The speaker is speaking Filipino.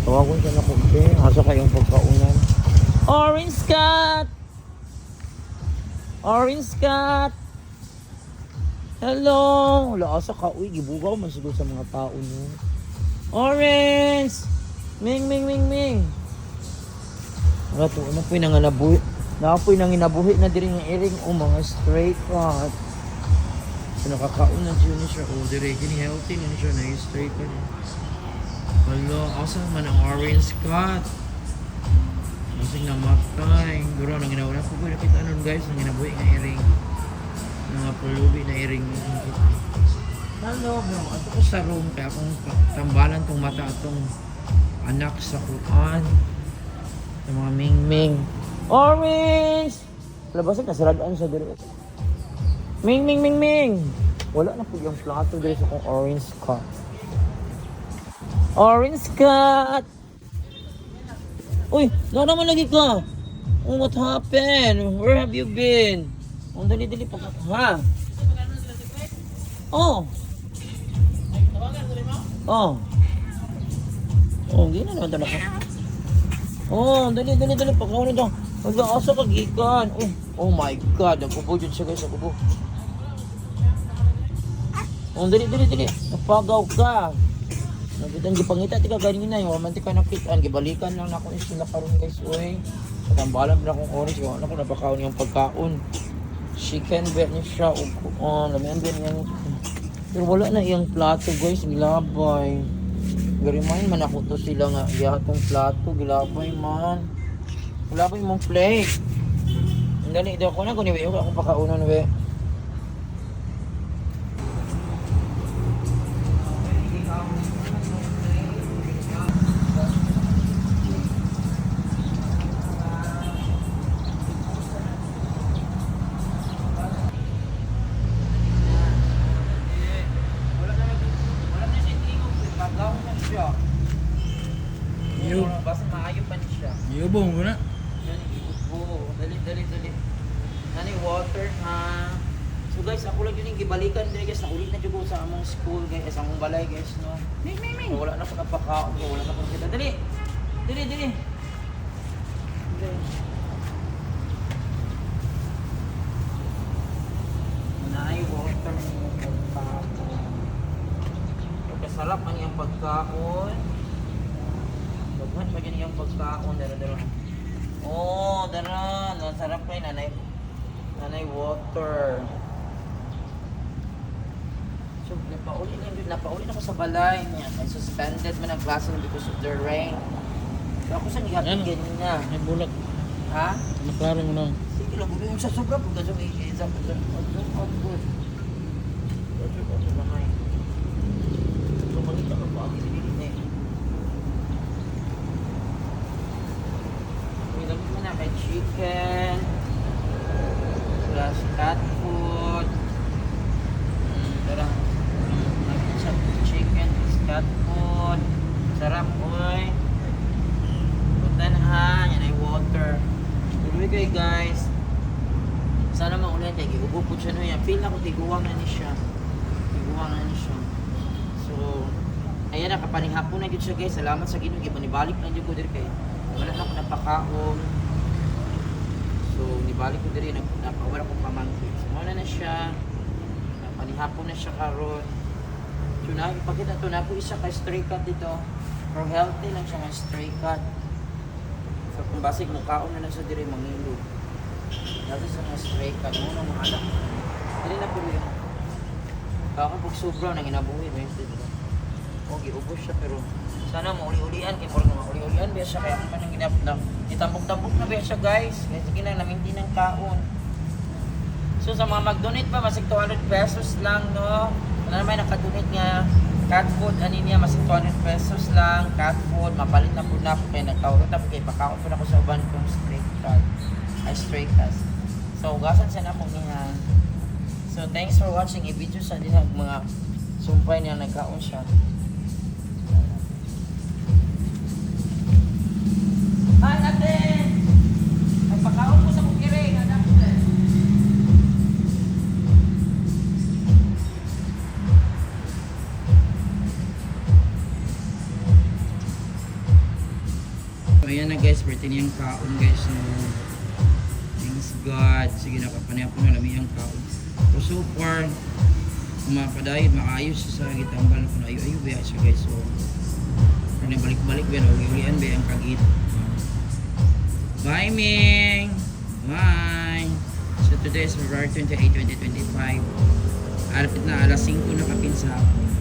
Tawagon siya na kumpi. Asa kayong pagkaunan. Orange cat! Orange cat! Hello! Wala asa ka. Uy, gibugaw man siguro sa mga tao niyo. Orange! Ming, ming, ming, ming! Wala to. Ano po yung nanganabuhi? Nakapoy nang inabuhi na diri nga iring o mga straight cut. So nakakaon na siya ni siya. O diri, gini healthy na siya na straight cut. Hello, asa man ang orange cut? Masing namatay. Guro, nang ginawala ko po nakita nun guys, nang ginabuhi nga iring. Mga pulubi na iring. Hello bro, ato ko sa room kaya akong tambalan tong mata atong anak sa kuan. Yung mga ming-ming. Orange! Labasan na, saradaan sa diri. Ming, ming, ming, ming! Wala na po yung plato diri sa kong orange cat. Orange cat! Uy, na naman lagi ka! Oh, what happened? Where have you been? Oh, dali-dali pag ha? Oh! Oh! Oh, hindi na naman talaga. Oh, dali pagkaunin daw. Mag-aasa kagikan. Oh my god, nagkubo dyan siya guys, nagkubo. Oh, dali. Napagaw ka. Nagitan gipangita tika ganina yung romantic ka nakitaan, gibalikan lang na ako sila karon guys, oy. Katambalan na akong orange, wala ko napakaon yung pagkaon. Chicken bet niya siya, lamian din yan. Pero wala na iyang plato guys, gilabay. Garimahin man ako to sila nga, iyahatong plato, gilabay man. Wala pa yung mong plate. Dali, di ako na kung niwe, ako pakaunan we. Basta maayo pa siya. Yubong ko na. Dali. Nani water ha. So guys, ako lang yun yung gibalikan din guys. Naulit na dyan sa among school guys. Sa among balay guys, no. So, wala na po napakaon ko. Wala na po kita. Dali. Nai water mo pagkaon. Pagkasarap ang iyang pagkaon. Bagman pa ganyan yung pagkaon, dara. Oh, dara, nasarap kay nanay water. So, napauli na ako sa balay niya. I suspended man ang klase because of the rain. So, ako sa gihapon ganyan niya. May bulat. Ha? Maklaro mo na. Sige lang, yung sa sobra po, kasi may isa po sa good. So, mangita ka pa, kay chicken plus cat food. Tara, chicken plus cat food. Sarap boy. Putan ha, yan ay water. Tuloy kayo guys. Sana maulan tayo, giubo po siya no yan. Feel ako tiguwang na ni siya. So, ayan na, kapanihapon na yun siya guys. Salamat sa Ginoo, gibanibalik na yun ko din kayo. Wala na ako napakaon. So, nibalik ko diri napawala ko pamangkin. So, wala na siya. Panihapon na siya karon. So, ipakita to na po isa ka stray cut dito. Pero healthy lang siya ng stray cut. So, kung basig mukaon na lang siya diri mangilo. Healthy siya ng stray cut. Muna mga anak. Dili na po yun. Baka pag sobra nang inabuhi. O, giubos siya pero sana mauli-ulian kay porno mauli-ulian biya siya kaya man ang ginapnak itambok-tambok na biya siya guys kaya sige lang naminti ng kaon. So sa mga mag-donate pa masig 200 pesos lang no. Wala naman naka-donate nga cat food ani niya masig 200 pesos lang cat food mapalit na po na ako kaya nagkawag na po kay pakaon po na ko sa uban kong stray cat. So ugasan siya na po niya. So thanks for watching a video sa dinag mga sumpay niya nagkaon siya. Hi, ate! Nagpakaon ko sa kukiring. Anak ko din. ayan na guys, birthday niyang kaon guys. So, thanks God. Sige, nakapaniya po na lami ang kaon. So far, mapadayon, maayos siya sa gitambal ko na ayo-ayo ba siya guys. So, kung balik-balik ba, uli-ulian ba ang kagit. Bye, Ming! Bye! So, today is February 28, 2025. Alapit na alas 5 na kapin sa hapon.